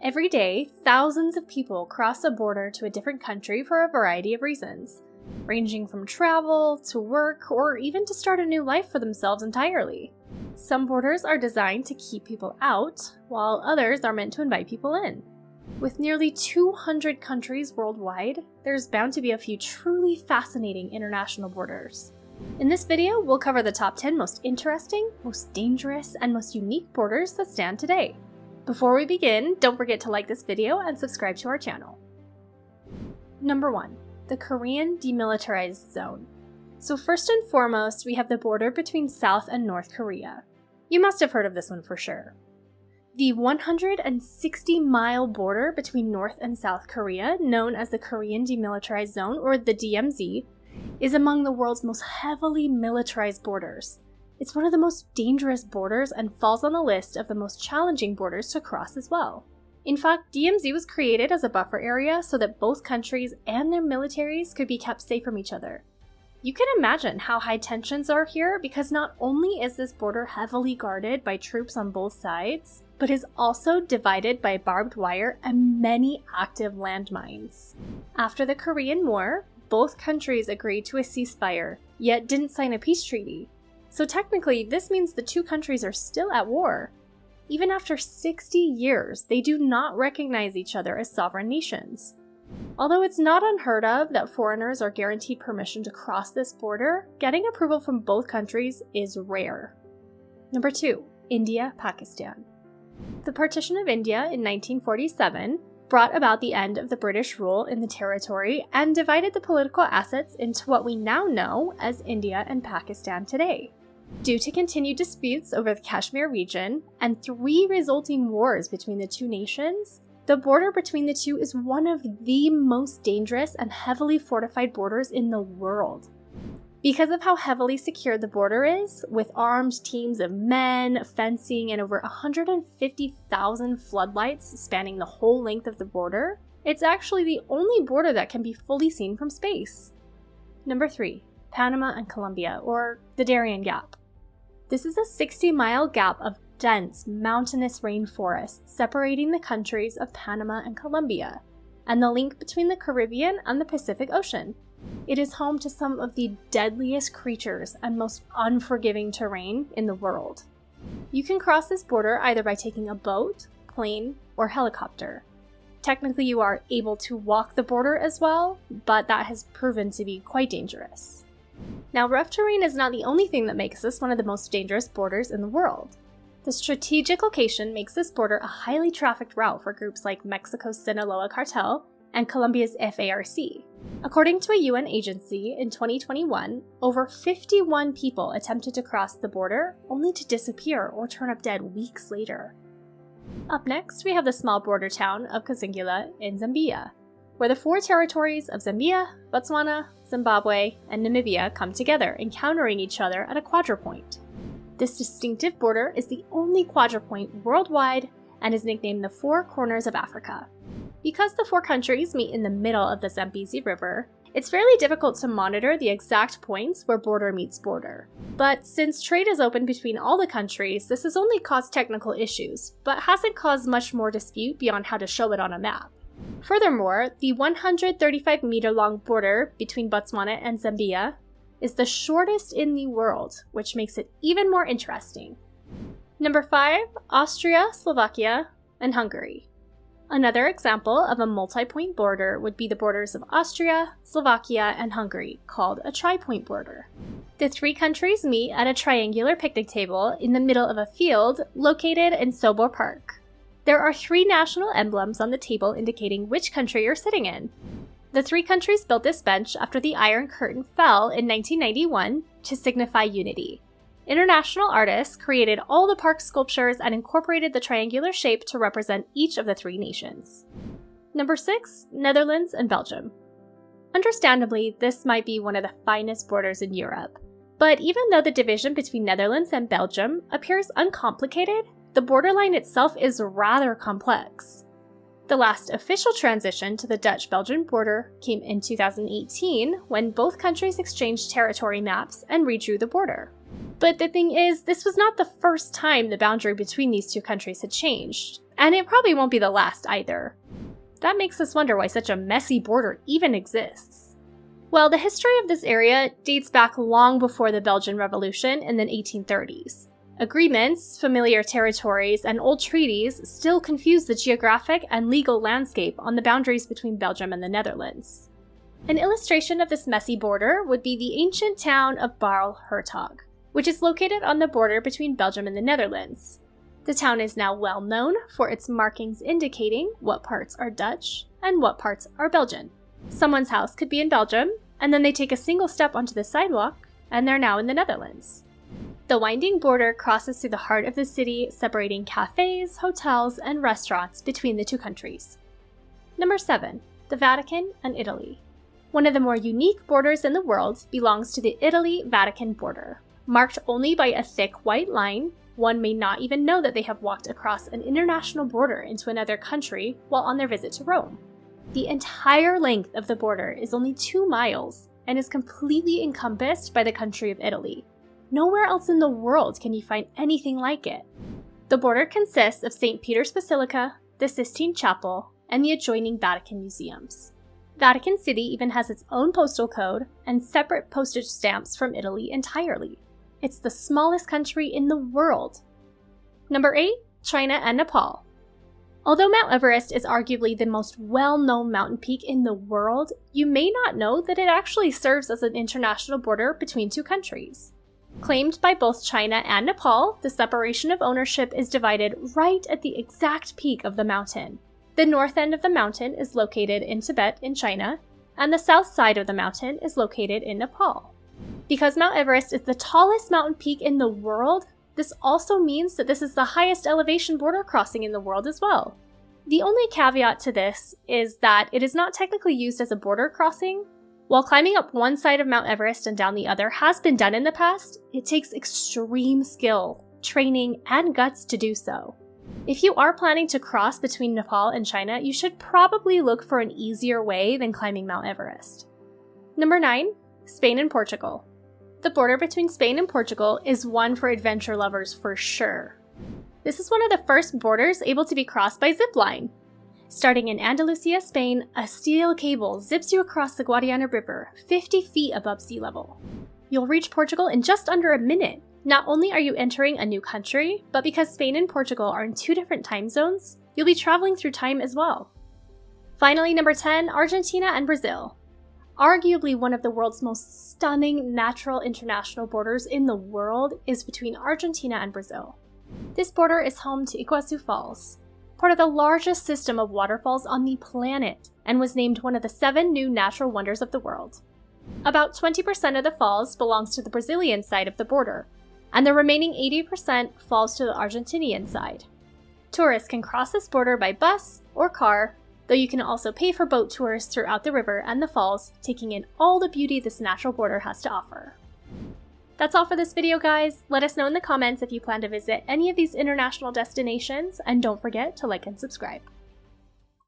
Every day, thousands of people cross a border to a different country for a variety of reasons, ranging from travel to work or even to start a new life for themselves entirely. Some borders are designed to keep people out, while others are meant to invite people in. With nearly 200 countries worldwide, there's bound to be a few truly fascinating international borders. In this video, we'll cover the top 10 most interesting, most dangerous, and most unique borders that stand today. Before we begin, don't forget to like this video and subscribe to our channel. Number 1. The Korean Demilitarized Zone. So first and foremost, we have the border between South and North Korea. You must have heard of this one for sure. The 160-mile border between North and South Korea, known as the Korean Demilitarized Zone, or the DMZ, is among the world's most heavily militarized borders. It's one of the most dangerous borders and falls on the list of the most challenging borders to cross as well. In fact, DMZ was created as a buffer area so that both countries and their militaries could be kept safe from each other. You can imagine how high tensions are here because not only is this border heavily guarded by troops on both sides, but is also divided by barbed wire and many active landmines. After the Korean War, both countries agreed to a ceasefire, yet didn't sign a peace treaty. So technically, this means the two countries are still at war. Even after 60 years, they do not recognize each other as sovereign nations. Although it's not unheard of that foreigners are guaranteed permission to cross this border, getting approval from both countries is rare. Number 2. India-Pakistan. The partition of India in 1947 brought about the end of the British rule in the territory and divided the political assets into what we now know as India and Pakistan today. Due to continued disputes over the Kashmir region and 3 resulting wars between the two nations, the border between the two is one of the most dangerous and heavily fortified borders in the world. Because of how heavily secured the border is, with armed teams of men, fencing, and over 150,000 floodlights spanning the whole length of the border, it's actually the only border that can be fully seen from space. Number 3. Panama and Colombia, or the Darien Gap. This is a 60-mile gap of dense, mountainous rainforest separating the countries of Panama and Colombia, and the link between the Caribbean and the Pacific Ocean. It is home to some of the deadliest creatures and most unforgiving terrain in the world. You can cross this border either by taking a boat, plane, or helicopter. Technically, you are able to walk the border as well, but that has proven to be quite dangerous. Now, rough terrain is not the only thing that makes this one of the most dangerous borders in the world. The strategic location makes this border a highly trafficked route for groups like Mexico's Sinaloa Cartel and Colombia's FARC. According to a UN agency, in 2021, over 51 people attempted to cross the border only to disappear or turn up dead weeks later. Up next, we have the small border town of Kasingila in Zambia, where the 4 territories of Zambia, Botswana, Zimbabwe, and Namibia come together, encountering each other at a quadrupoint. This distinctive border is the only quadrupoint worldwide and is nicknamed the 4 Corners of Africa. Because the 4 countries meet in the middle of the Zambezi River, it's fairly difficult to monitor the exact points where border meets border. But since trade is open between all the countries, this has only caused technical issues, but hasn't caused much more dispute beyond how to show it on a map. Furthermore, the 135-meter-long border between Botswana and Zambia is the shortest in the world, which makes it even more interesting. Number 5. Austria, Slovakia, and Hungary. Another example of a multi-point border would be the borders of Austria, Slovakia, and Hungary, called a tri-point border. The 3 countries meet at a triangular picnic table in the middle of a field located in Sobor Park. There are 3 national emblems on the table indicating which country you're sitting in. The 3 countries built this bench after the Iron Curtain fell in 1991 to signify unity. International artists created all the park sculptures and incorporated the triangular shape to represent each of the 3 nations. Number 6. Netherlands and Belgium. Understandably, this might be one of the finest borders in Europe, but even though the division between Netherlands and Belgium appears uncomplicated, the borderline itself is rather complex. The last official transition to the Dutch-Belgian border came in 2018 when both countries exchanged territory maps and redrew the border. But the thing is, this was not the first time the boundary between these two countries had changed, and it probably won't be the last either. That makes us wonder why such a messy border even exists. Well, the history of this area dates back long before the Belgian Revolution in the 1830s. Agreements, familiar territories, and old treaties still confuse the geographic and legal landscape on the boundaries between Belgium and the Netherlands. An illustration of this messy border would be the ancient town of Baarle-Hertog, which is located on the border between Belgium and the Netherlands. The town is now well known for its markings indicating what parts are Dutch and what parts are Belgian. Someone's house could be in Belgium, and then they take a single step onto the sidewalk, and they're now in the Netherlands. The winding border crosses through the heart of the city, separating cafes, hotels, and restaurants between the two countries. Number 7. The Vatican and Italy. One of the more unique borders in the world belongs to the Italy-Vatican border. Marked only by a thick white line, one may not even know that they have walked across an international border into another country while on their visit to Rome. The entire length of the border is only 2 miles and is completely encompassed by the country of Italy. Nowhere else in the world can you find anything like it. The border consists of St. Peter's Basilica, the Sistine Chapel, and the adjoining Vatican museums. Vatican City even has its own postal code and separate postage stamps from Italy entirely. It's the smallest country in the world. Number 8. China and Nepal. Although Mount Everest is arguably the most well-known mountain peak in the world, you may not know that it actually serves as an international border between two countries. Claimed by both China and Nepal, the separation of ownership is divided right at the exact peak of the mountain. The north end of the mountain is located in Tibet in China, and the south side of the mountain is located in Nepal. Because Mount Everest is the tallest mountain peak in the world, this also means that this is the highest elevation border crossing in the world as well. The only caveat to this is that it is not technically used as a border crossing. While climbing up one side of Mount Everest and down the other has been done in the past, it takes extreme skill, training, and guts to do so. If you are planning to cross between Nepal and China, you should probably look for an easier way than climbing Mount Everest. Number 9. Spain and Portugal. The border between Spain and Portugal is one for adventure lovers for sure. This is one of the first borders able to be crossed by zip line. Starting in Andalusia, Spain, a steel cable zips you across the Guadiana River, 50 feet above sea level. You'll reach Portugal in just under a minute. Not only are you entering a new country, but because Spain and Portugal are in 2 different time zones, you'll be traveling through time as well. Finally, number 10, Argentina and Brazil. Arguably one of the world's most stunning natural international borders in the world is between Argentina and Brazil. This border is home to Iguazu Falls, part of the largest system of waterfalls on the planet, and was named one of the 7 new natural wonders of the world. About 20% of the falls belongs to the Brazilian side of the border, and the remaining 80% falls to the Argentinian side. Tourists can cross this border by bus or car, though you can also pay for boat tours throughout the river and the falls, taking in all the beauty this natural border has to offer. That's all for this video, guys. Let us know in the comments if you plan to visit any of these international destinations, and don't forget to like and subscribe.